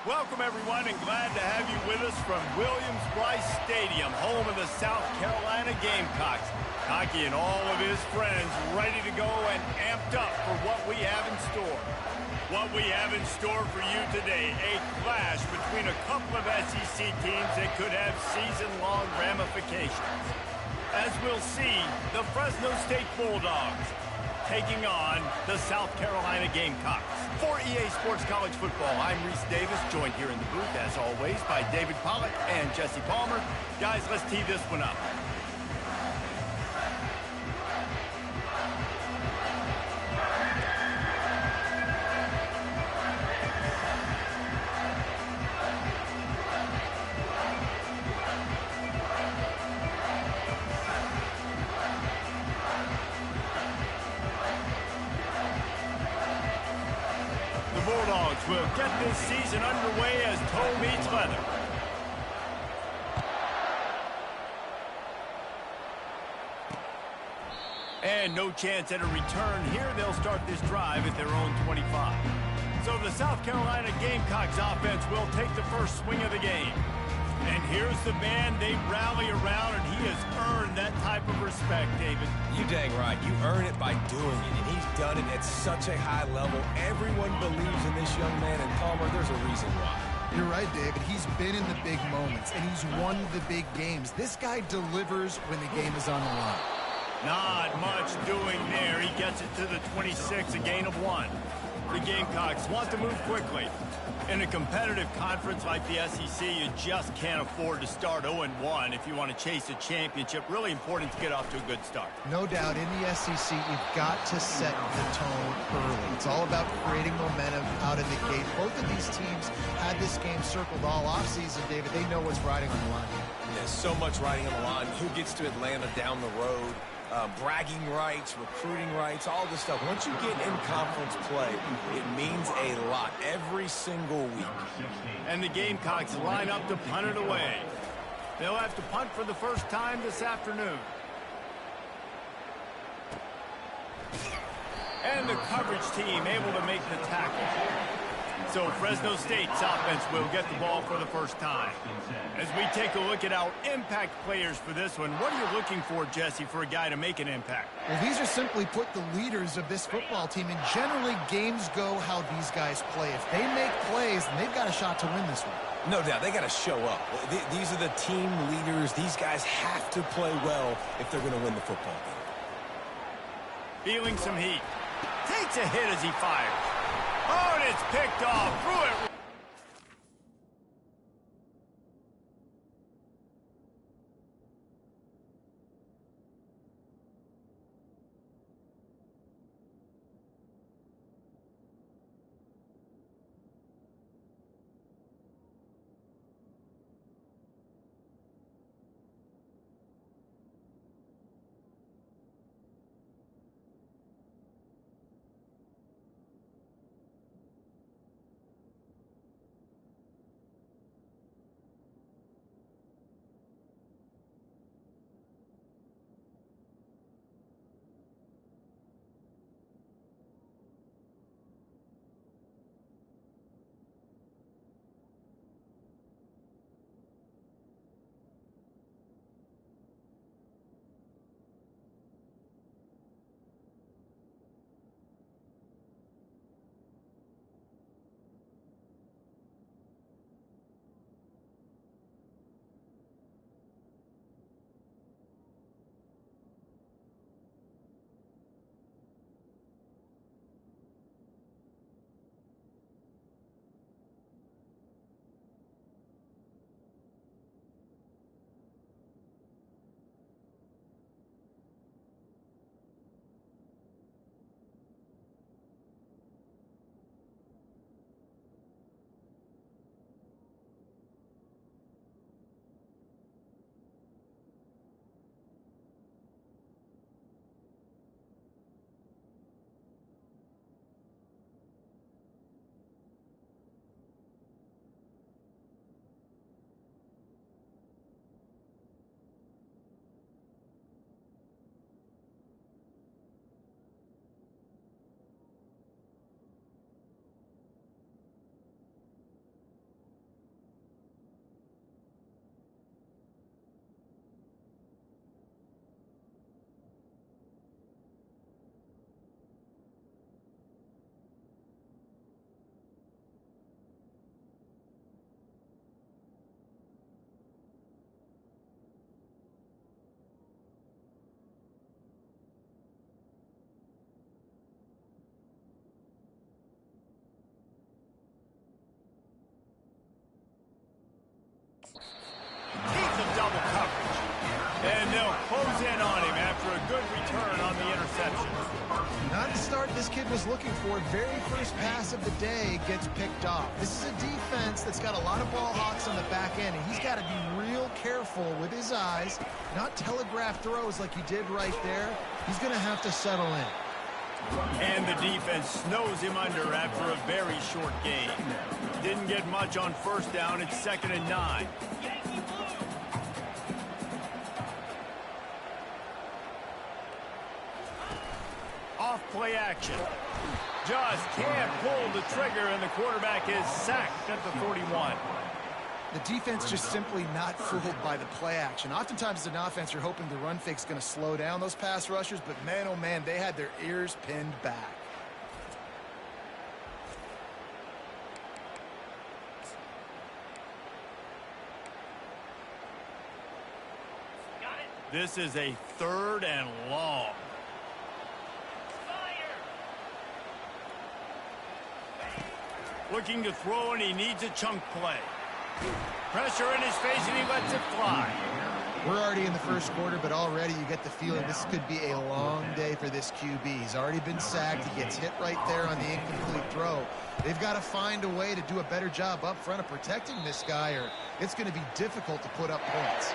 Welcome, everyone, and glad to have you with us from Williams-Brice Stadium, home of the South Carolina Gamecocks. Hockey and all of his friends ready to go and amped up for what we have in store. What we have in store for you today, a clash between a couple of SEC teams that could have season-long ramifications. As we'll see, the Fresno State Bulldogs taking on the South Carolina Gamecocks. For EA Sports College Football, I'm Reese Davis, joined here in the booth, as always, by David Pollack and Jesse Palmer. Guys, let's tee this one up. Bulldogs will get this season underway as toe meets leather. And no chance at a return here. They'll start this drive at their own 25. So the South Carolina Gamecocks offense will take the first swing of the game. And here's the man they rally around, and he has earned that type of respect, David. You dang right. You earn it by doing it, and he's done it at such a high level. Everyone believes in this young man, and Palmer, there's a reason why. You're right, David. He's been in the big moments, and he's won the big games. This guy delivers when the game is on the line. Not much doing there. He gets it to the 26, a gain of 1. The Gamecocks want to move quickly. In a competitive conference like the SEC, you just can't afford to start 0-1 if you want to chase a championship. Really important to get off to a good start. No doubt, in the SEC, you've got to set the tone early. It's all about creating momentum out of the gate. Both of these teams had this game circled all offseason, David. They know what's riding on the line. There's so much riding on the line. Who gets to Atlanta down the road? Bragging rights, recruiting rights, all this stuff. Once you get in conference play, it means a lot every single week. And the Gamecocks line up to punt it away. They'll have to punt for the first time this afternoon. And the coverage team able to make the tackle. So Fresno State's offense will get the ball for the first time. As we take a look at our impact players for this one, what are you looking for, Jesse, for a guy to make an impact? Well, these are simply put the leaders of this football team, and generally games go how these guys play. If they make plays, then they've got a shot to win this one. No doubt, they got to show up. These are the team leaders. These guys have to play well if they're going to win the football game. Feeling some heat. Takes a hit as he fires. Oh, and it's picked off. Through it. goes in on him after a good return on the interception. Not the start this kid was looking for. Very first pass of the day gets picked off. This is a defense that's got a lot of ball hawks on the back end, and he's got to be real careful with his eyes, not telegraph throws like he did right there. He's going to have to settle in. And the defense snows him under after a very short gain. Didn't get much on first down. It's 2nd and 9. Off play action. Just can't pull the trigger, and the quarterback is sacked at the 41. The defense just simply not fooled by the play action. Oftentimes as an offense, you're hoping the run fake's going to slow down those pass rushers, but man, oh man, they had their ears pinned back. This is a 3rd and long. Looking to throw, and he needs a chunk play. Pressure in his face, and he lets it fly. We're already in the first quarter, but already you get the feeling this could be a long day for this QB. He's already been sacked. He gets hit right there on the incomplete throw. They've got to find a way to do a better job up front of protecting this guy, or it's going to be difficult to put up points.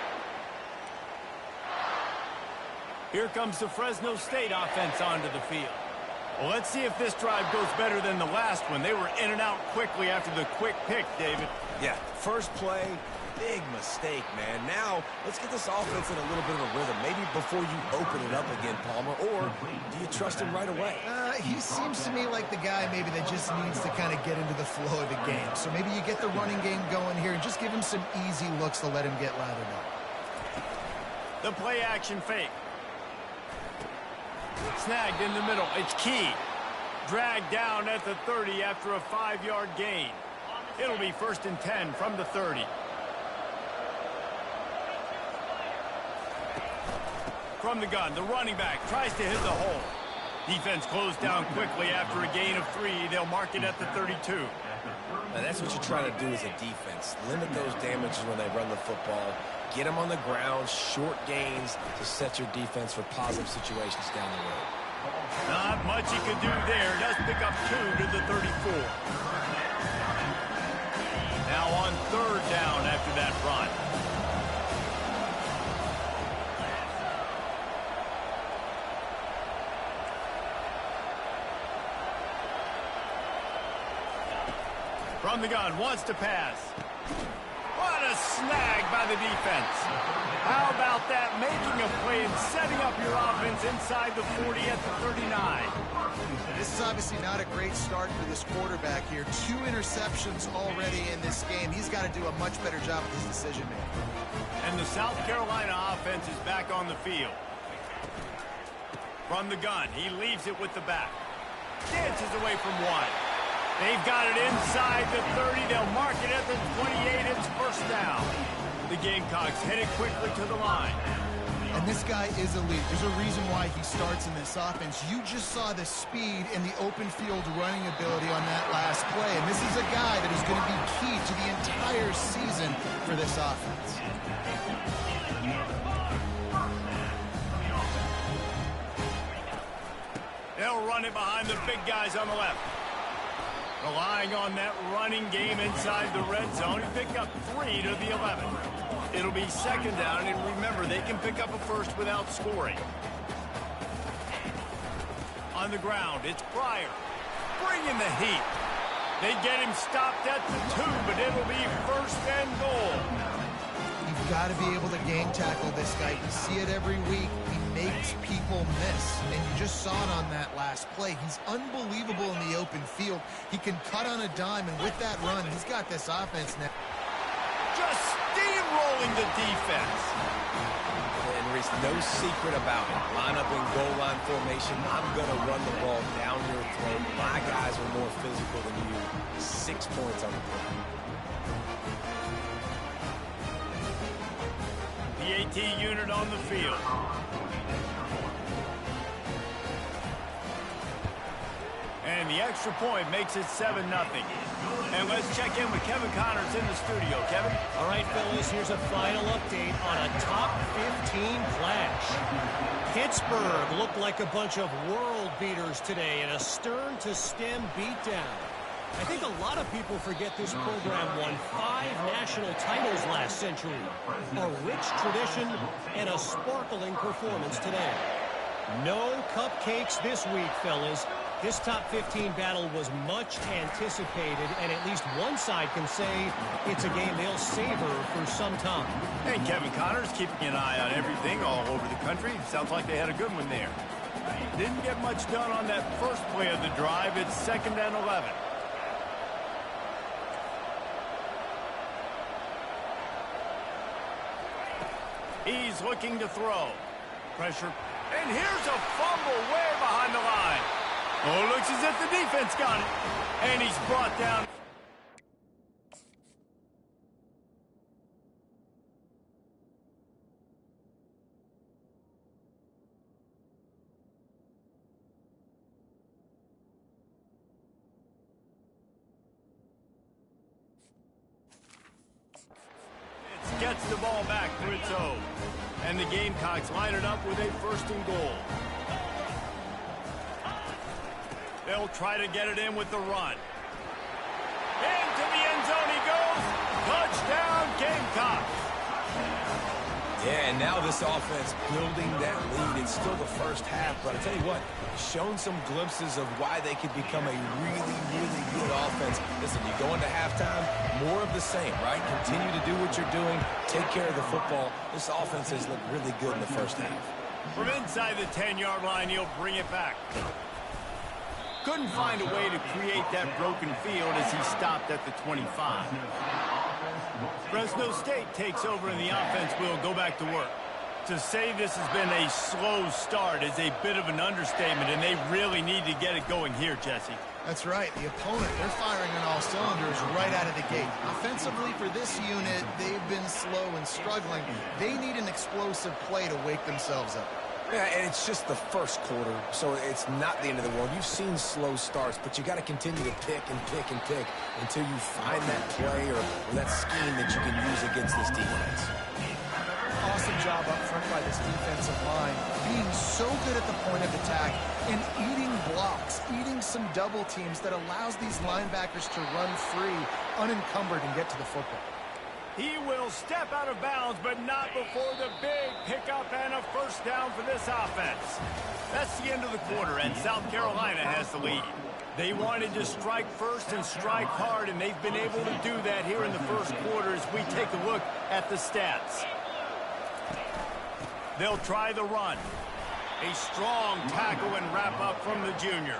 Here comes the Fresno State offense onto the field. Well, let's see if this drive goes better than the last one. They were in and out quickly after the quick pick, David. Yeah, first play, big mistake, man. Now, let's get this offense in a little bit of a rhythm. Maybe before you open it up again, Palmer, or do you trust him right away? He seems to me like the guy maybe that just needs to kind of get into the flow of the game. So maybe you get the running game going here and just give him some easy looks to let him get lathered up. The play action fake. Snagged in the middle. It's Key. Dragged down at the 30 after a 5-yard gain. It'll be 1st and 10 from the 30. From the gun, the running back tries to hit the hole. Defense closed down quickly after a gain of 3. They'll mark it at the 32. Now, that's what you try to do as a defense. Limit those damages when they run the football. Get them on the ground, short gains to set your defense for positive situations down the road. Not much he could do there. Does pick up 2 to the 34. Now on 3rd down after that run. From the gun, wants to pass. What a snag by the defense. How about that? Making a play and setting up your offense inside the 40 at the 39. This is obviously not a great start for this quarterback here. 2 interceptions already in this game. He's got to do a much better job with his decision-making. And the South Carolina offense is back on the field. From the gun, he leaves it with the back. Dances away from 1. They've got it inside the 30. They'll mark it at the 28. It's 1st down. The Gamecocks headed quickly to the line. And this guy is elite. There's a reason why he starts in this offense. You just saw the speed and the open field running ability on that last play. And this is a guy that is going to be key to the entire season for this offense. They'll run it behind the big guys on the left. Relying on that running game inside the red zone. He picked up 3 to the 11. It'll be 2nd down, and remember, they can pick up a first without scoring. On the ground, it's Pryor. Bringing the heat. They get him stopped at the 2, but it'll be 1st and goal. You've got to be able to gang tackle this guy. You see it every week. He makes people miss, and you just saw it on that last play. He's unbelievable in the open field. He can cut on a dime, and with that run, he's got this offense now. Just steamrolling the defense. And Reese, no secret about it. Line up in goal line formation. I'm going to run the ball down your throat. My guys are more physical than you. 6 points on the play. The AT unit on the field. And the extra point makes it 7-0. And let's check in with Kevin Connors in the studio. Kevin? All right, fellas, here's a final update on a top 15 flash. Pittsburgh looked like a bunch of world beaters today in a stern-to-stem beatdown. I think a lot of people forget this program won 5 national titles last century. A rich tradition and a sparkling performance today. No cupcakes this week, fellas. This top 15 battle was much anticipated, and at least one side can say it's a game they'll savor for some time. And Kevin Connor's keeping an eye on everything all over the country. Sounds like they had a good one there. Didn't get much done on that first play of the drive. It's 2nd and 11. He's looking to throw. Pressure. And here's a fumble way behind the line. Oh, looks as if the defense got it. And he's brought down. Gets the ball back for its own. And the Gamecocks line it up with a 1st and goal. They'll try to get it in with the run. Into the end zone he goes. Touchdown, Gamecocks. Yeah, and now this offense building that lead. It's still the first half, but I tell you what, shown some glimpses of why they could become a really, really good offense. Listen, you go into halftime, more of the same, right? Continue to do what you're doing, take care of the football. This offense has looked really good in the first half. From inside the 10-yard line, he'll bring it back. Couldn't find a way to create that broken field as he stopped at the 25. Fresno State takes over and the offense will go back to work. To say this has been a slow start is a bit of an understatement, and they really need to get it going here, Jesse. That's right. The opponent, they're firing on all cylinders right out of the gate. Offensively for this unit, they've been slow and struggling. They need an explosive play to wake themselves up. Yeah, and it's just the first quarter, so it's not the end of the world. You've seen slow starts, but you got to continue to pick and pick and pick until you find that play or that scheme that you can use against this defense. Awesome job up front by this defensive line, being so good at the point of attack and eating blocks, eating some double teams that allows these linebackers to run free, unencumbered, and get to the football. He will step out of bounds, but not before the big pickup and a 1st down for this offense. That's the end of the quarter, and South Carolina has the lead. They wanted to strike first and strike hard, and they've been able to do that here in the first quarter as we take a look at the stats. They'll try the run. A strong tackle and wrap up from the junior.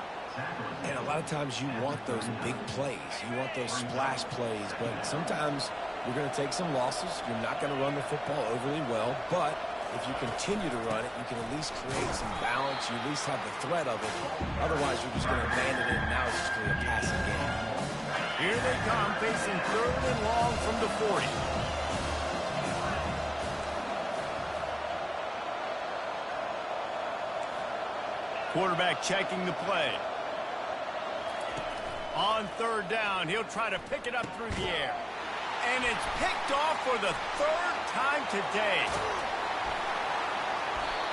And a lot of times you want those big plays. You want those splash plays, but sometimes you're going to take some losses. You're not going to run the football overly well, but if you continue to run it, you can at least create some balance. You at least have the threat of it. Otherwise, you're just going to abandon it, and now it's just going to be a passing game. Here they come, facing 3rd and long from the 40. Quarterback checking the play. On 3rd down, he'll try to pick it up through the air. And it's picked off for the 3rd time today.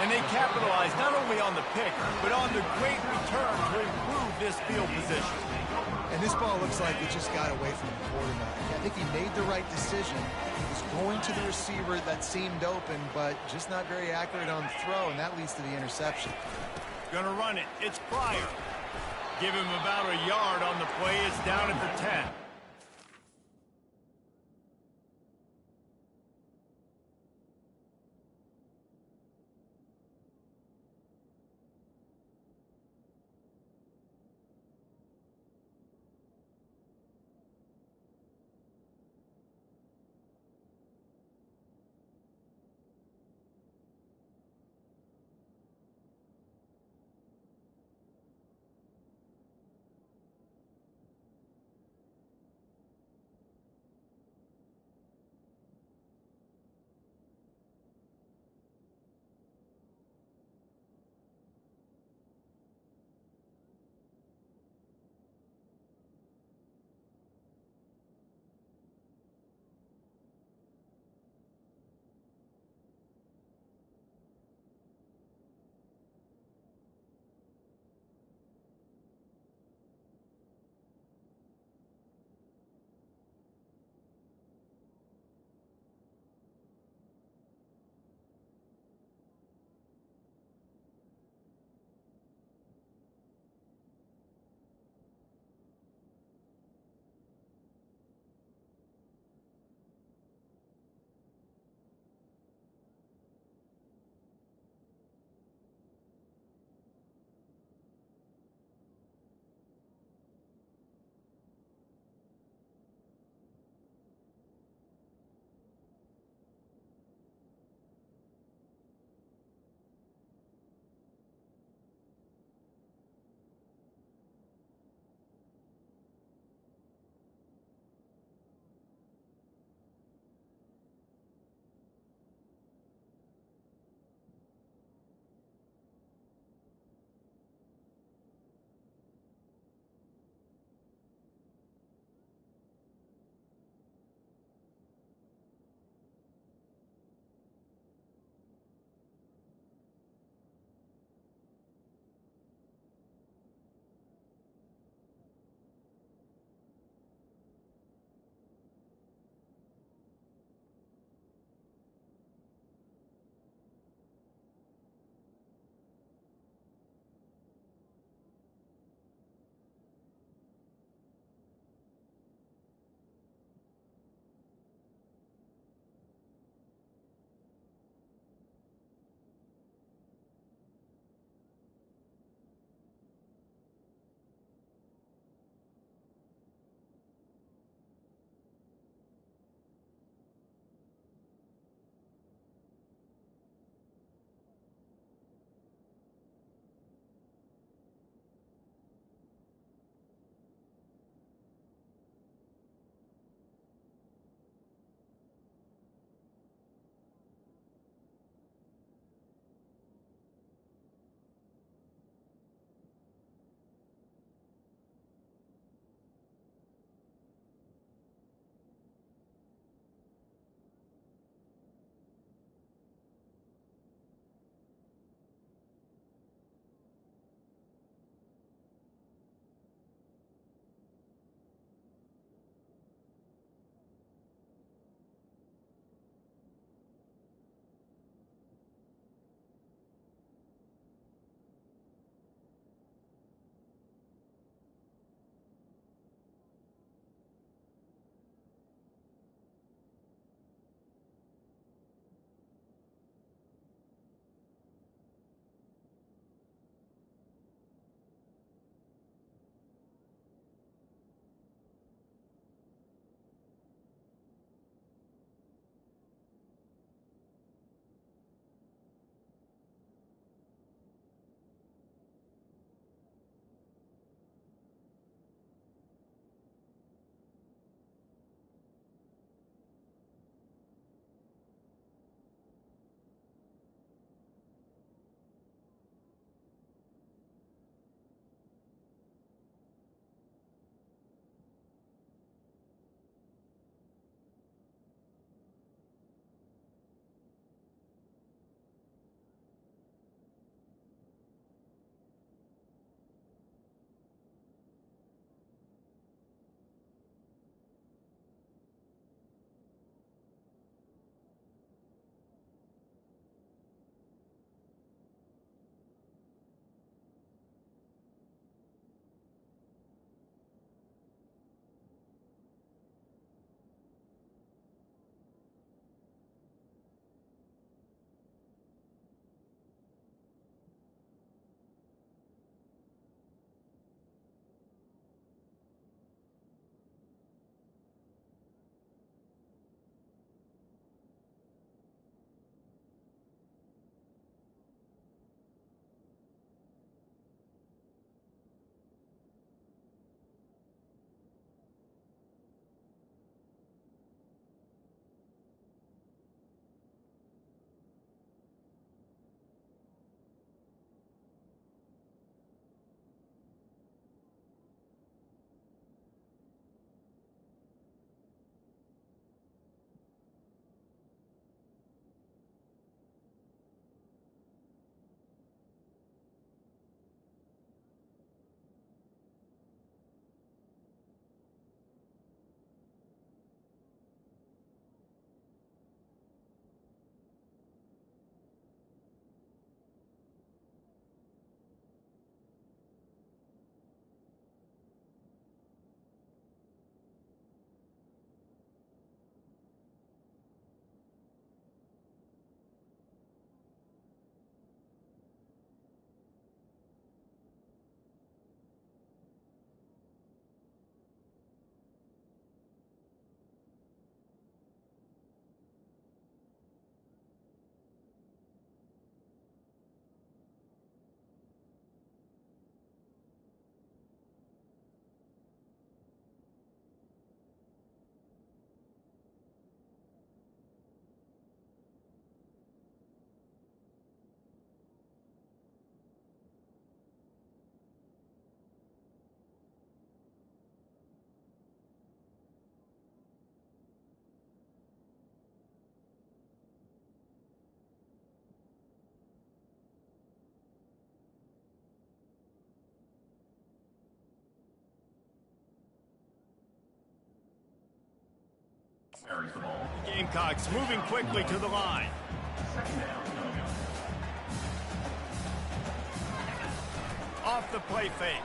And they capitalize not only on the pick, but on the great return to improve this field position. And this ball looks like it just got away from the quarterback. I think he made the right decision. He was going to the receiver that seemed open, but just not very accurate on the throw, and that leads to the interception. Gonna run it. It's Pryor. Give him about a yard on the play. It's down at the 10. Gamecocks moving quickly to the line. Off the play fake.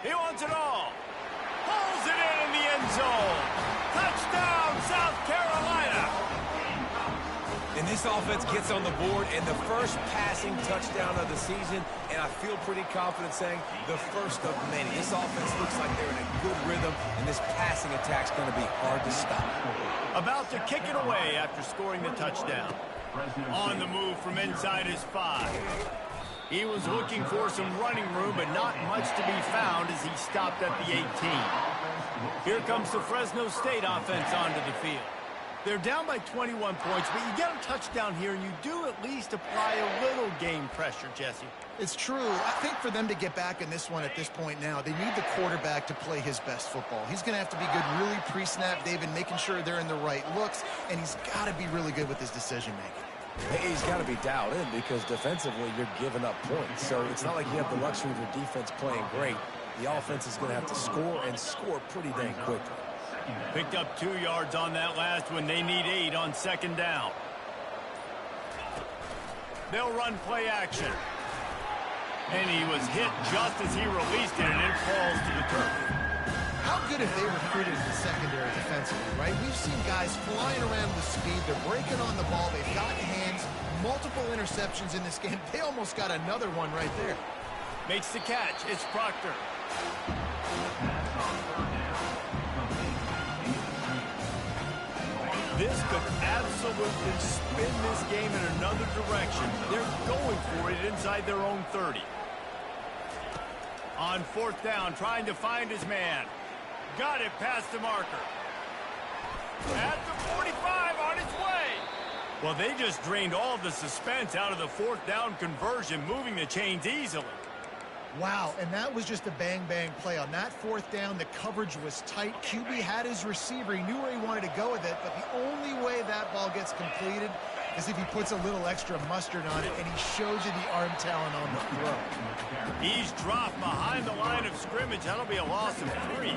He wants it all. Pulls it in the end zone. Touchdown, South Carolina. And this offense gets on the board and the first passing touchdown of the season, and I feel pretty confident saying the first of many. This offense looks like they're in a good rhythm, and this passing attack's going to be hard to stop. About to kick it away after scoring the touchdown. On the move from inside his 5. He was looking for some running room, but not much to be found as he stopped at the 18. Here comes the Fresno State offense onto the field. They're down by 21 points, but you get a touchdown here, and you do at least apply a little game pressure, Jesse. It's true. I think for them to get back in this one at this point now, they need the quarterback to play his best football. He's going to have to be good really pre-snap, David, making sure they're in the right looks, and he's got to be really good with his decision-making. Hey, he's got to be dialed in because defensively you're giving up points. So it's not like you have the luxury of your defense playing great. The offense is going to have to score and score pretty dang quickly. Picked up 2 yards on that last one. They need 8 on second down. They'll run play action. And he was hit just as he released it, and it falls to the turf. How good have they recruited the secondary defensively, right? We've seen guys flying around with speed. They're breaking on the ball. They've got hands. Multiple interceptions in this game. They almost got another one right there. Makes the catch. It's Proctor. This could absolutely spin this game in another direction. They're going for it inside their own 30. On fourth down, trying to find his man. Got it past the marker. At the 45, on his way. Well, they just drained all the suspense out of the fourth down conversion, moving the chains easily. Wow, and that was just a bang-bang play. On that fourth down, the coverage was tight. QB had his receiver. He knew where he wanted to go with it, but the only way that ball gets completed is if he puts a little extra mustard on it, and he shows you the arm talent on the throw. He's dropped behind the line of scrimmage. That'll be a loss of 3.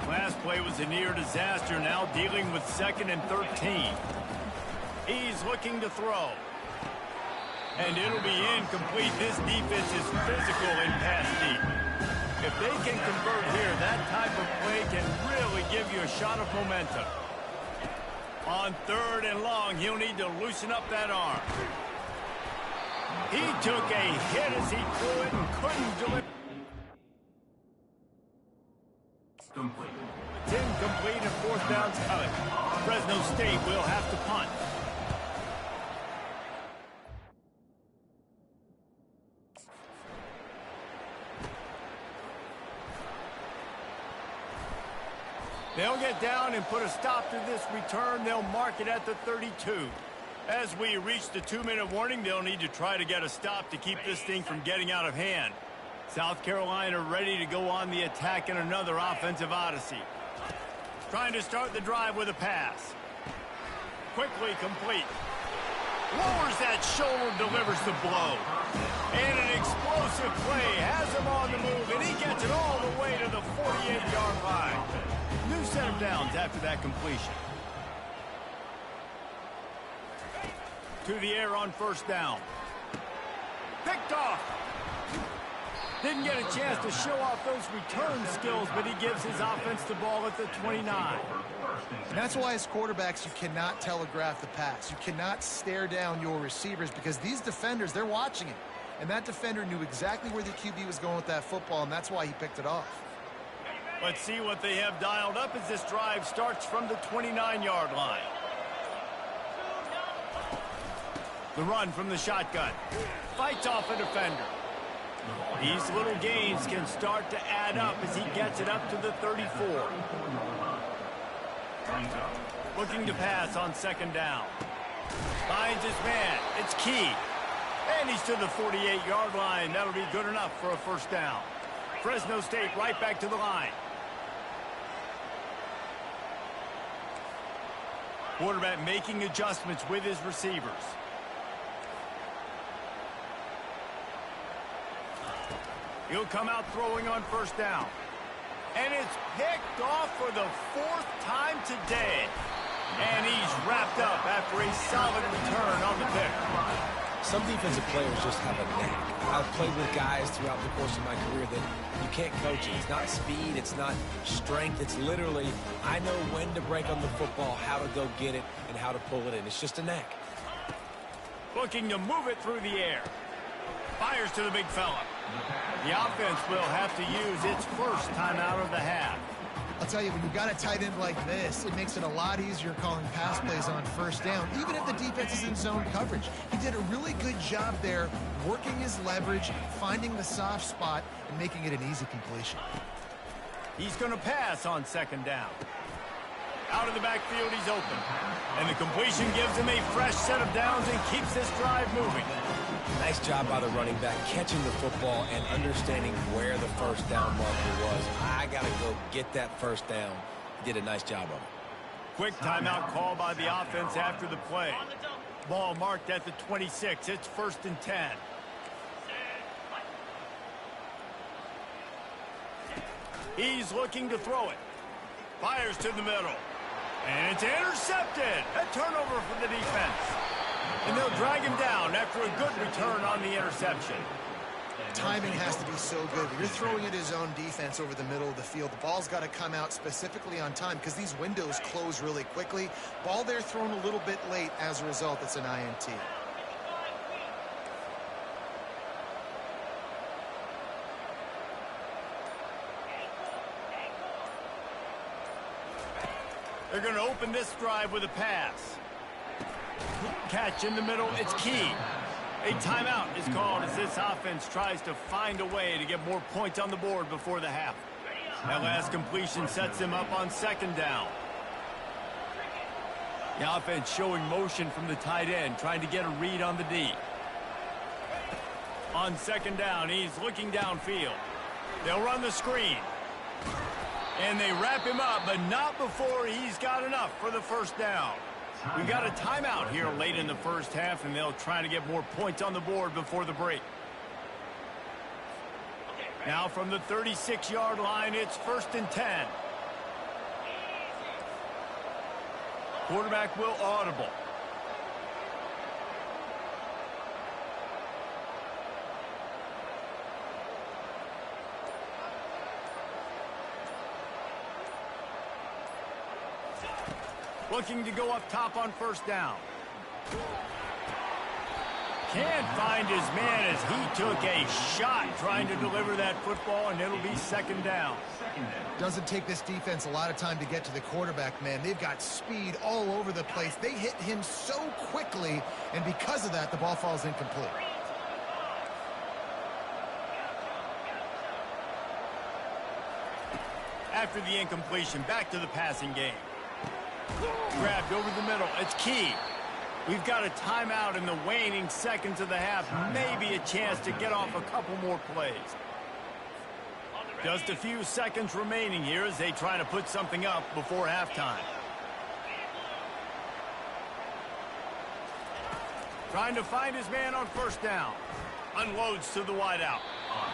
Last play was a near disaster, now dealing with 2nd and 13. He's looking to throw. And it'll be incomplete. This defense is physical in pass deep. If they can convert here, that type of play can really give you a shot of momentum. On 3rd and long, he'll need to loosen up that arm. He took a hit as he threw it and couldn't deliver. It's incomplete and 4th down's coming. Fresno State will have to punt. They'll get down and put a stop to this return. They'll mark it at the 32. As we reach the 2-minute warning, they'll need to try to get a stop to keep this thing from getting out of hand. South Carolina ready to go on the attack in another offensive odyssey. Trying to start the drive with a pass. Quickly complete. Lowers that shoulder, delivers the blow. And an explosive play has him on the move, and he gets it all the way to the 48-yard line. New set of downs after that completion. To the air on 1st down. Picked off. Didn't get a chance to show off those return skills, but he gives his offense the ball at the 29. And that's why as quarterbacks, you cannot telegraph the pass. You cannot stare down your receivers because these defenders, they're watching it. And that defender knew exactly where the QB was going with that football, and that's why he picked it off. Let's see what they have dialed up as this drive starts from the 29-yard line. The run from the shotgun. Fights off a defender. These little gains can start to add up as he gets it up to the 34. Looking to pass on 2nd down. Finds his man. It's Key. And he's to the 48-yard line. That'll be good enough for a 1st down. Fresno State right back to the line. Quarterback making adjustments with his receivers. He'll come out throwing on 1st down. And it's picked off for the 4th time today. And he's wrapped up after a solid return on the pick. Some defensive players just have a knack. I've played with guys throughout the course of my career that you can't coach it. It's not speed, it's not strength. It's literally, I know when to break on the football, how to go get it, and how to pull it in. It's just a knack. Looking to move it through the air. Fires to the big fella. The offense will have to use its first timeout of the half. I'll tell you, when you've got a tight end like this, it makes it a lot easier calling pass plays on first down, even if the defense is in zone coverage. He did a really good job there, working his leverage, finding the soft spot, and making it an easy completion. He's going to pass on second down. Out of the backfield, he's open. And the completion gives him a fresh set of downs and keeps this drive moving. Nice job by the running back, catching the football and understanding where the first down marker was. I got to go get that first down. He did a nice job of it. Quick timeout call by the offense after the play. Ball marked at the 26. It's 1st and 10. He's looking to throw it. Fires to the middle. And it's intercepted. A turnover for the defense. And they'll drag him down after a good return on the interception. Timing has to be so good. When you're throwing at his own defense over the middle of the field, the ball's got to come out specifically on time because these windows close really quickly. Ball there thrown a little bit late. As a result, it's an INT. They're going to open this drive with a pass. Catch in the middle, it's key. A timeout is called as this offense tries to find a way to get more points on the board before the half. That last completion sets them up on second down. The offense showing motion from the tight end, trying to get a read on the D. On second down, he's looking downfield. They'll run the screen. And they wrap him up, but not before he's got enough for the first down. We've got a timeout here late in the first half, and they'll try to get more points on the board before the break. Now from the 36-yard line, it's 1st and 10. Quarterback will audible. Looking to go up top on first down. Can't find his man as he took a shot trying to deliver that football, and it'll be second down. Doesn't take this defense a lot of time to get to the quarterback, man. They've got speed all over the place. They hit him so quickly, and because of that, the ball falls incomplete. After the incompletion, back to the passing game. Grabbed over the middle. It's key. We've got a timeout in the waning seconds of the half. Maybe a chance to get off a couple more plays. Just a few seconds remaining here as they try to put something up before halftime. Trying to find his man on first down. Unloads to the wideout.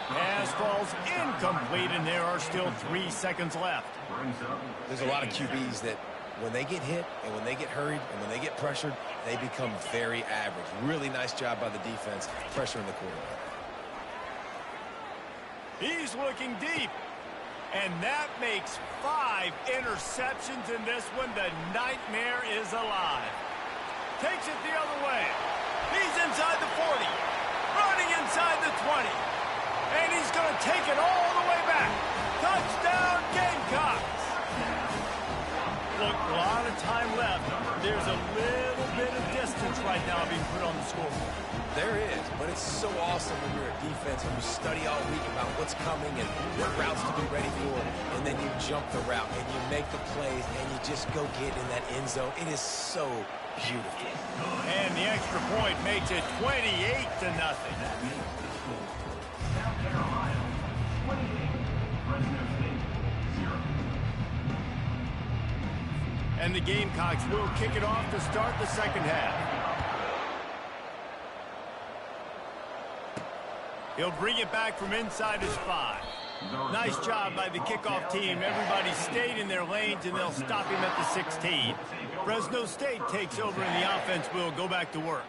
Pass falls incomplete, and there are still 3 seconds left. There's a lot of QBs that when they get hit and when they get hurried and when they get pressured, they become very average. Really nice job by the defense pressuring the quarterback. He's looking deep. And that makes 5 interceptions in this one. The nightmare is alive. Takes it the other way. He's inside the 40. Running inside the 20. And he's going to take it all the way back. Touchdown, Gamecocks. Look, a lot of time left. There's a little bit of distance right now being put on the scoreboard. There is, but it's so awesome when you're a defense and you study all week about what's coming and what routes to be ready for, and then you jump the route and you make the plays and you just go get in that end zone. It is so beautiful. And the extra point makes it 28-0. And the Gamecocks will kick it off to start the second half. He'll bring it back from inside his 5. Nice job by the kickoff team. Everybody stayed in their lanes, and they'll stop him at the 16. Fresno State takes over, and the offense will go back to work.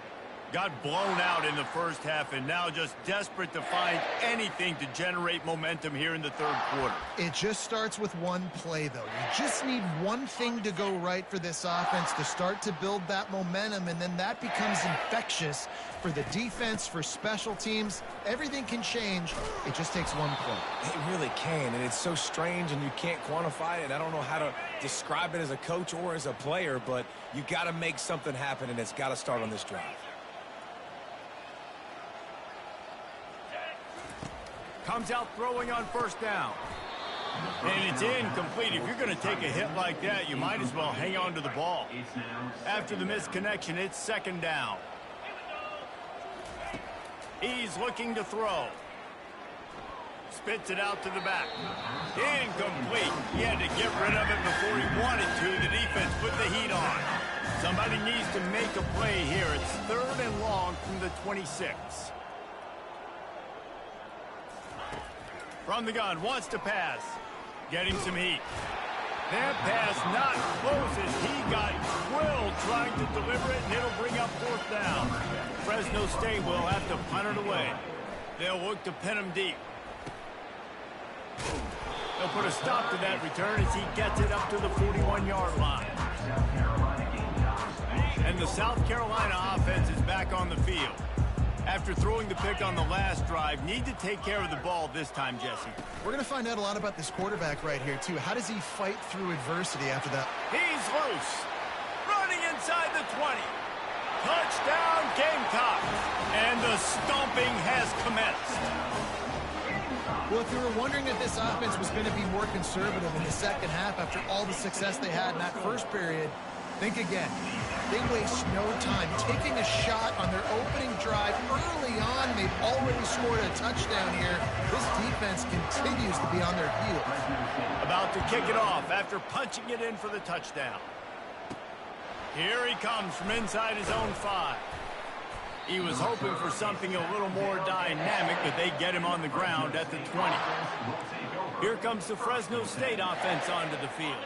Got blown out in the first half, and now just desperate to find anything to generate momentum here in the third quarter. It just starts with one play, though. You just need one thing to go right for this offense to start to build that momentum, and then that becomes infectious for the defense, for special teams. Everything can change. It just takes one play. It really can, and it's so strange, and you can't quantify it. I don't know how to describe it as a coach or as a player, but you got to make something happen, and it's got to start on this drive. Comes out throwing on first down. And it's incomplete. If you're going to take a hit like that, you might as well hang on to the ball. After the missed connection, it's second down. He's looking to throw. Spits it out to the back. Incomplete. He had to get rid of it before he wanted to. The defense put the heat on. Somebody needs to make a play here. It's third and long from the 26. From the gun, wants to pass. Getting some heat. That pass not close as he got drilled trying to deliver it, and it'll bring up fourth down. Fresno State will have to punt it away. They'll look to pin him deep. They'll put a stop to that return as he gets it up to the 41-yard line. And the South Carolina offense is back on the field. After throwing the pick on the last drive, need to take care of the ball this time, Jesse. We're going to find out a lot about this quarterback right here, too. How does he fight through adversity after that? He's loose. Running inside the 20. Touchdown, Gamecocks. And the stomping has commenced. Well, if you were wondering if this offense was going to be more conservative in the second half after all the success they had in that first period, think again. They waste no time taking a shot on their opening drive early on. They've already scored a touchdown here. This defense continues to be on their heels. About to kick it off after punching it in for the touchdown. Here he comes from inside his own 5. He was hoping for something a little more dynamic, but they get him on the ground at the 20. Here comes the Fresno State offense onto the field.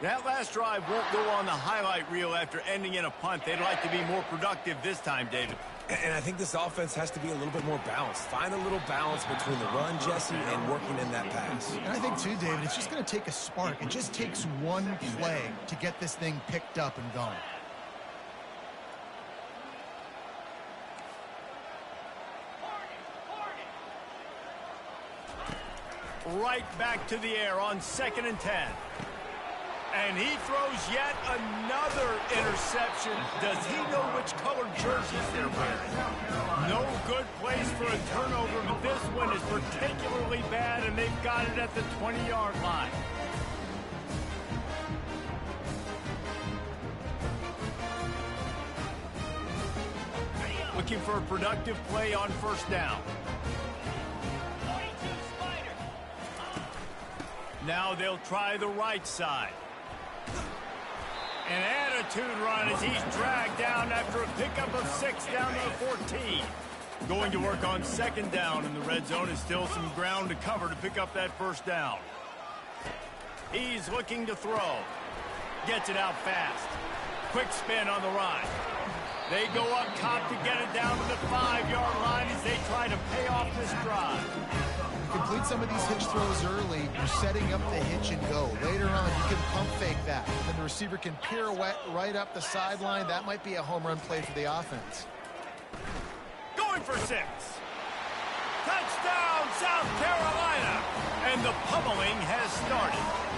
That last drive won't go on the highlight reel after ending in a punt. They'd like to be more productive this time, David. And I think this offense has to be a little bit more balanced. Find a little balance between the run, Jesse, and working in that pass. And I think, too, David, it's just going to take a spark. It just takes one play to get this thing picked up and going. Right back to the air on 2nd and 10. And he throws yet another interception. Does he know which color jerseys they're wearing? No good place for a turnover, but this one is particularly bad, and they've got it at the 20-yard line. Looking for a productive play on first down. Now they'll try the right side. An attitude run as he's dragged down after a pickup of 6 down to the 14. Going to work on 2nd down in the red zone is still some ground to cover to pick up that first down. He's looking to throw. Gets it out fast. Quick spin on the run. They go up top to get it down to the 5-yard line as they try to pay off this drive. Complete some of these hitch throws early, you're setting up the hitch and go. Later on, you can pump fake that. Then the receiver can pirouette right up the sideline. That might be a home run play for the offense. Going for 6. Touchdown, South Carolina. And the pummeling has started.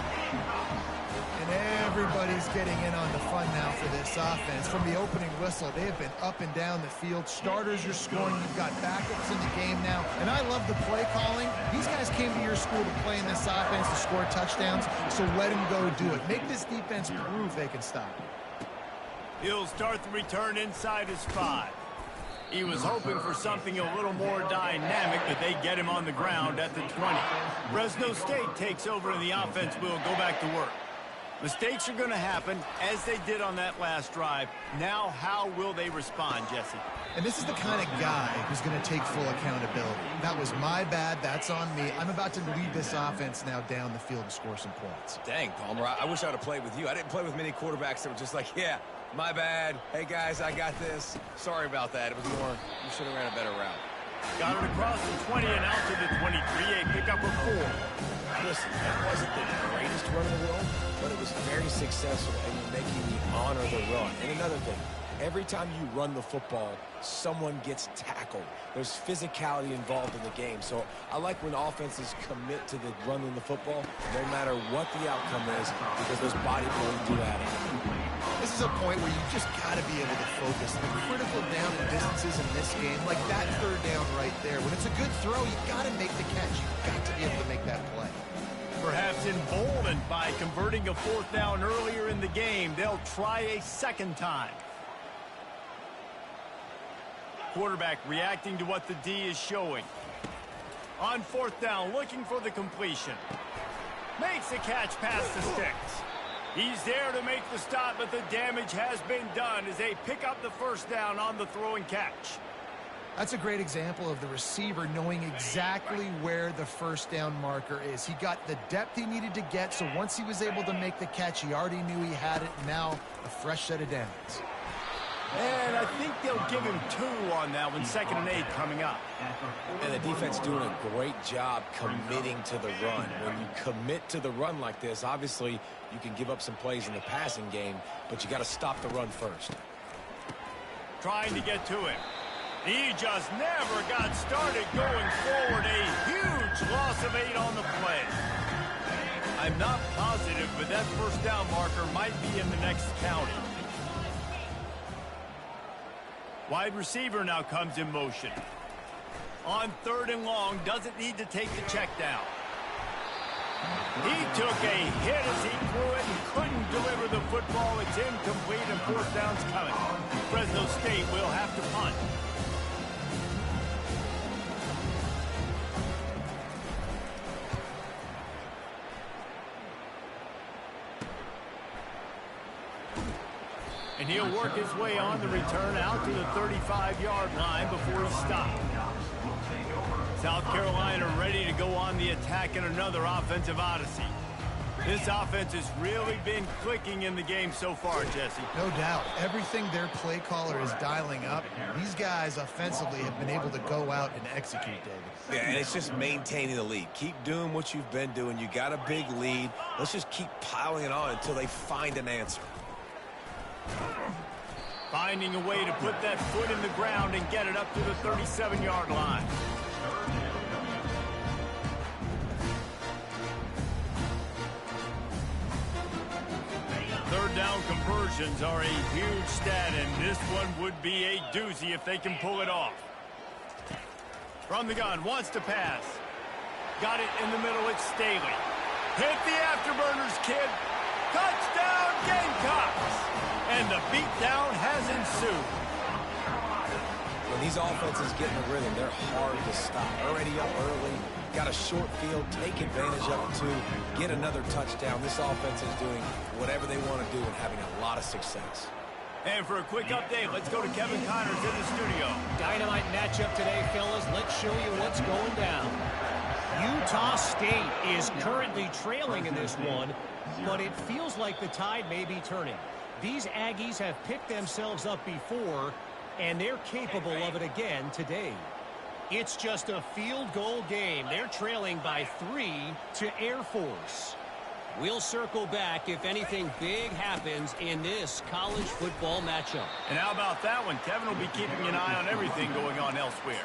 And everybody's getting in on the fun now for this offense. From the opening whistle, they have been up and down the field. Starters are scoring. You've got backups in the game now. And I love the play calling. These guys came to your school to play in this offense to score touchdowns, so let them go do it. Make this defense prove they can stop. He'll start the return inside his 5. He was hoping for something a little more dynamic, but they get him on the ground at the 20. Fresno State takes over, and the offense will go back to work. Mistakes are going to happen, as they did on that last drive. Now, how will they respond, Jesse? And this is the kind of guy who's going to take full accountability. That was my bad. That's on me. I'm about to lead this offense now down the field and score some points. Dang, Palmer, I wish I would have played with you. I didn't play with many quarterbacks that were just like, yeah, my bad. Hey, guys, I got this. Sorry about that. It was more, you should have ran a better route. Got it across the 20 and out to the 23. A pickup of 4. Listen, that wasn't the greatest run in the world, but it was very successful, and you're making me honor the run. And another thing, every time you run the football, someone gets tackled. There's physicality involved in the game. So I like when offenses commit to the running the football, no matter what the outcome is, because those body blowing do add up. This is a point where you just got to be able to focus. The critical down and distances in this game, like that third down right there. When it's a good throw, you got to make the catch. You've got to be able to make that play. Perhaps emboldened by converting a 4th down earlier in the game, they'll try a second time. Quarterback reacting to what the D is showing. On 4th down, looking for the completion. Makes the catch past the sticks. He's there to make the stop, but the damage has been done as they pick up the 1st down on the throw and catch. That's a great example of the receiver knowing exactly where the 1st down marker is. He got the depth he needed to get, so once he was able to make the catch, he already knew he had it. Now, a fresh set of downs. And I think they'll give him 2 on that one, 2nd and 8 coming up. And the defense doing a great job committing to the run. When you commit to the run like this, obviously you can give up some plays in the passing game, but you got to stop the run first. Trying to get to him. He just never got started going forward. A huge loss of 8 on the play. I'm not positive, but that 1st down marker might be in the next county. Wide receiver now comes in motion. On 3rd and long, doesn't need to take the check down. He took a hit as he threw it and couldn't deliver the football. It's incomplete and 4th down's coming. Fresno State will have to punt. And he'll work his way on the return out to the 35-yard line before he stopped. South Carolina ready to go on the attack in another offensive odyssey. This offense has really been clicking in the game so far, Jesse. No doubt. Everything their play caller is dialing up, these guys offensively have been able to go out and execute, David. Yeah, and it's just maintaining the lead. Keep doing what you've been doing. You got a big lead. Let's just keep piling it on until they find an answer. Finding a way to put that foot in the ground and get it up to the 37-yard line. Third down conversions are a huge stat, and this one would be a doozy if they can pull it off. From the gun, wants to pass. Got it in the middle, it's Staley. Hit the afterburners, kid. Touchdown, Gamecocks! And the beatdown has ensued. When these offenses get in the rhythm, they're hard to stop. Already up early, got a short field, take advantage of it too, get another touchdown. This offense is doing whatever they want to do and having a lot of success. And for a quick update, let's go to Kevin Connors in the studio. Dynamite matchup today, fellas. Let's show you what's going down. Utah State is currently trailing in this one, but it feels like the tide may be turning. These Aggies have picked themselves up before, and they're capable of it again today. It's just a field goal game. They're trailing by 3 to Air Force. We'll circle back if anything big happens in this college football matchup. And how about that one? Kevin will be keeping an eye on everything going on elsewhere.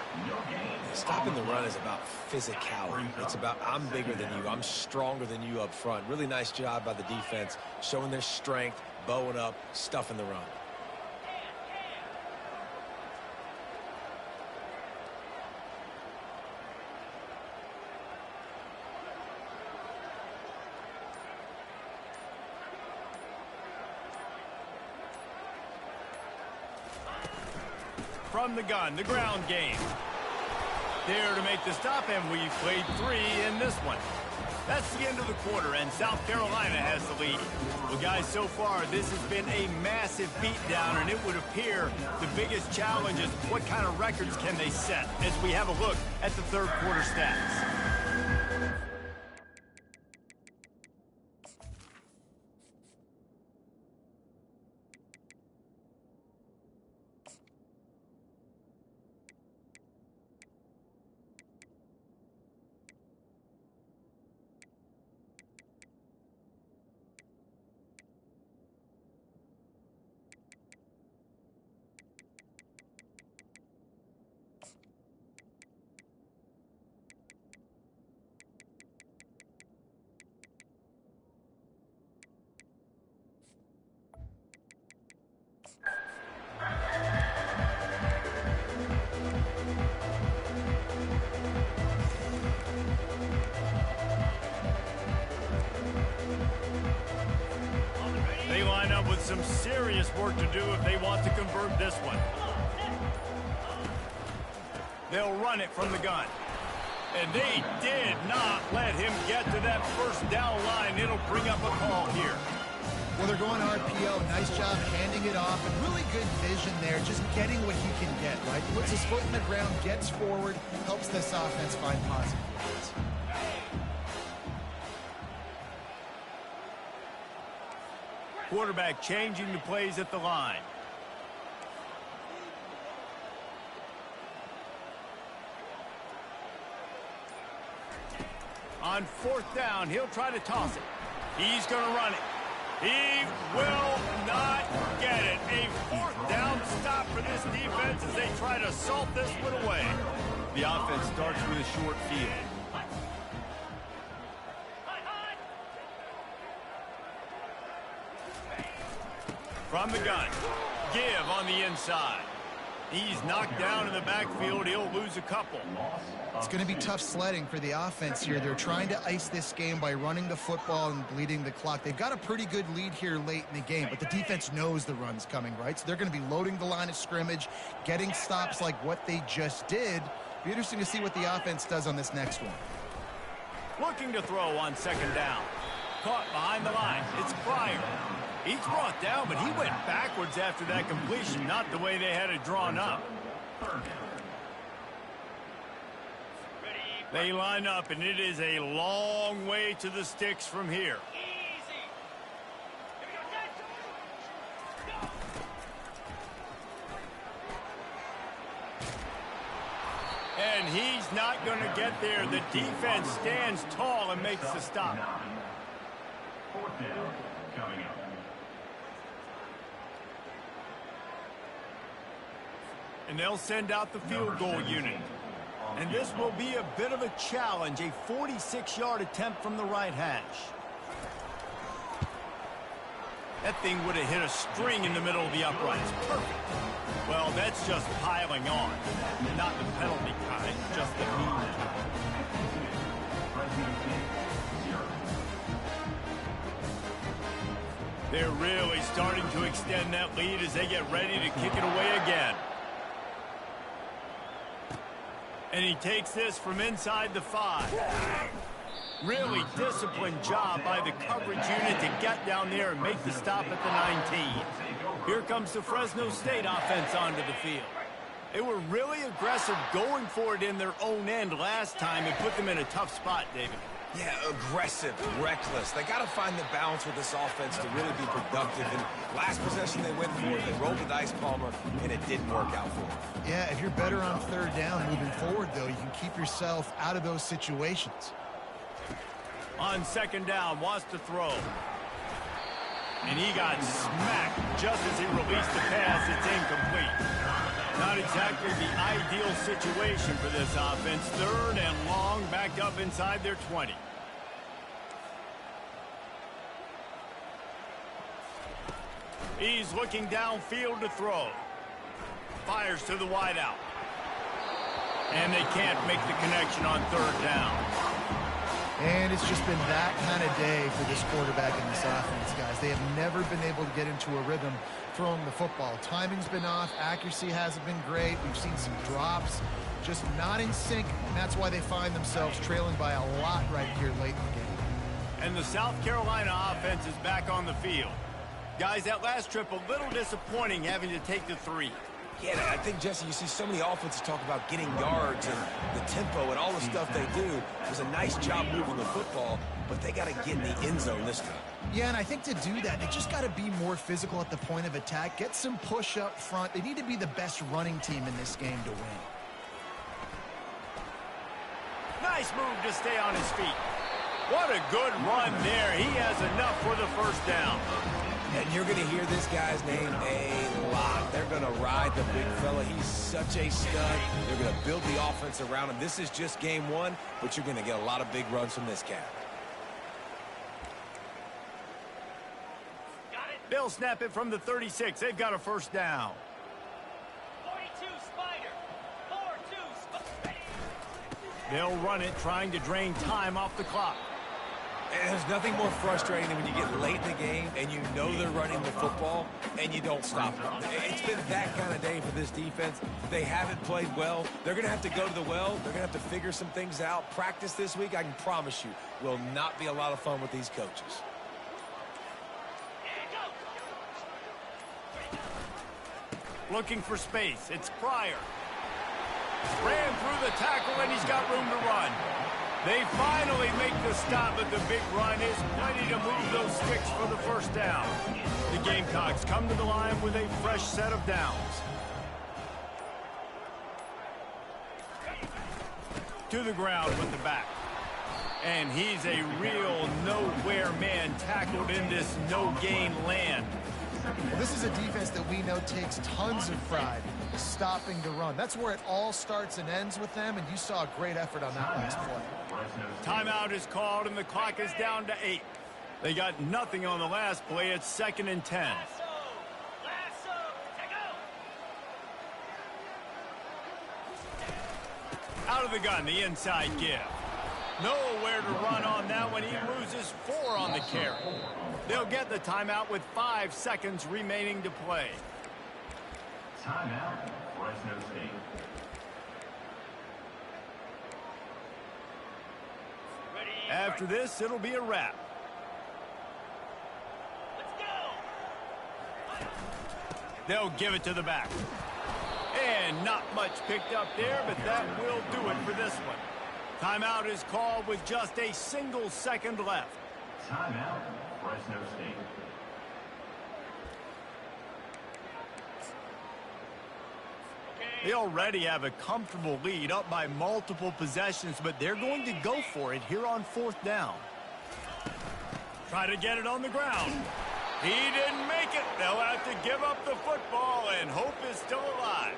Stopping the run is about physicality. It's about I'm bigger than you. I'm stronger than you up front. Really nice job by the defense, showing their strength, bowing up, stuffing the run. From the gun, the ground game. there to make the stop, and we played 3 in this one. That's the end of the quarter, and South Carolina has the lead. Well, guys, so far, this has been a massive beatdown, and it would appear the biggest challenge is what kind of records can they set as we have a look at the third quarter stats. They line up with some serious work to do if they want to convert this one. They'll run it from the gun. And they did not let him get to that first down line. It'll bring up a call here. Well, they're going RPO. Nice job handing it off. And really good vision there, just getting what he can get, right? Puts his foot in the ground, gets forward, helps this offense find positive points. Quarterback changing the plays at the line. On 4th down, he'll try to toss it. He's going to run it. He will not get it. A 4th down stop for this defense as they try to salt this one away. The offense starts with a short field. From the gun, give on the inside. He's knocked down in the backfield. He'll lose a couple. It's going to be tough sledding for the offense here. They're trying to ice this game by running the football and bleeding the clock. They've got a pretty good lead here late in the game, but the defense knows the run's coming, right? So they're going to be loading the line of scrimmage, getting stops like what they just did. Be interesting to see what the offense does on this next one. Looking to throw on 2nd down. Caught behind the line. It's Pryor. He's brought down, but he went backwards after that completion, not the way they had it drawn up. They line up, and it is a long way to the sticks from here. And he's not going to get there. The defense stands tall and makes the stop. 4th down coming up. And they'll send out the field goal unit. And this will be a bit of a challenge, a 46-yard attempt from the right hash. That thing would have hit a string in the middle of the uprights. Perfect. Well, that's just piling on. Not the penalty kind, just the mean kind. They're really starting to extend that lead as they get ready to kick it away again. And he takes this from inside the 5. Really disciplined job by the coverage unit to get down there and make the stop at the 19. Here comes the Fresno State offense onto the field. They were really aggressive going for it in their own end last time and put them in a tough spot, David. Yeah, aggressive, reckless. They got to find the balance with this offense to really be productive. And last possession they went for it, they rolled the dice, Palmer, and it didn't work out for them. Yeah, if you're better on 3rd down moving forward, though, you can keep yourself out of those situations. On 2nd down, wants to throw. And he got smacked just as he released the pass. It's incomplete. Not exactly the ideal situation for this offense. 3rd and long, back up inside their 20. He's looking downfield to throw. Fires to the wideout. And they can't make the connection on 3rd down. And it's just been that kind of day for this quarterback and this offense, guys. They have never been able to get into a rhythm throwing the football. Timing's been off. Accuracy hasn't been great. We've seen some drops, just not in sync. And that's why they find themselves trailing by a lot right here late in the game. And the South Carolina offense is back on the field. Guys, that last trip a little disappointing having to take the 3. Yeah, I think, Jesse, you see so many offenses talk about getting yards and the tempo and all the stuff they do. It was a nice job moving the football, but they got to get in the end zone this time. Yeah, and I think to do that, they just got to be more physical at the point of attack, get some push up front. They need to be the best running team in this game to win. Nice move to stay on his feet. What a good run there. He has enough for the first down. And you're going to hear this guy's name a lot. They're going to ride the big fella. He's such a stud. They're going to build the offense around him. This is just game 1, but you're going to get a lot of big runs from this cat. They'll snap it from the 36. They've got a first down. 42 Spider. 4-2 Spider. They'll run it, trying to drain time off the clock. And there's nothing more frustrating than when you get late in the game and you know they're running the football and you don't stop them. It's been that kind of day for this defense. They haven't played well. They're going to have to go to the well. They're going to have to figure some things out. Practice this week, I can promise you, will not be a lot of fun with these coaches. Looking for space. It's Pryor. Ran through the tackle, and he's got room to run. They finally make the stop, but the big run is plenty to move those sticks for the first down. The Gamecocks come to the line with a fresh set of downs. To the ground with the back. And he's a real nowhere man tackled in this no-gain land. Well, this is a defense that we know takes tons of pride stopping the run. That's where it all starts and ends with them, and you saw a great effort on that last play. Timeout is called, and the clock is down to 8. They got nothing on the last play. It's 2nd and 10. Out of the gun, the inside give. Nowhere to run on that one. He loses 4 on the carry. They'll get the timeout with 5 seconds remaining to play. Timeout, Fresno State. After this, it'll be a wrap. Let's go. They'll give it to the back. And not much picked up there, but that will do it for this one. Timeout is called with just a single second left. Timeout, Fresno State. They already have a comfortable lead, up by multiple possessions, but they're going to go for it here on 4th down. Try to get it on the ground. He didn't make it. They'll have to give up the football, and hope is still alive.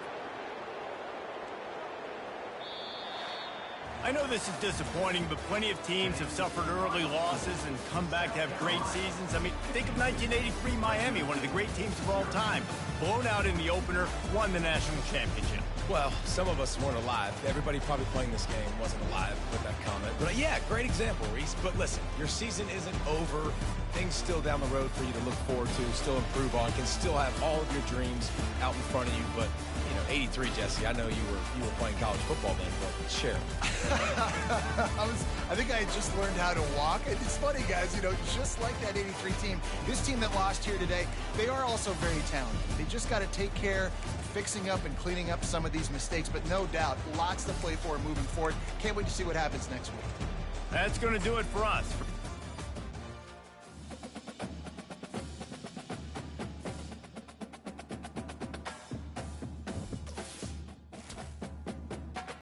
I know this is disappointing, but plenty of teams have suffered early losses and come back to have great seasons. I mean, think of 1983 Miami, one of the great teams of all time. Blown out in the opener, won the national championship. Well, some of us weren't alive. Everybody probably playing this game wasn't alive with that comment. But yeah, great example, Reese. But listen, your season isn't over. Things still down the road for you to look forward to, still improve on, can still have all of your dreams out in front of you. But, you know, 83, Jesse, I know you were playing college football then, but share. I think I had just learned how to walk. And it's funny, guys, you know, just like that 83 team, this team that lost here today, they are also very talented. They just got to take care of fixing up and cleaning up some of these mistakes, but no doubt, lots to play for moving forward. Can't wait to see what happens next week. That's going to do it for us.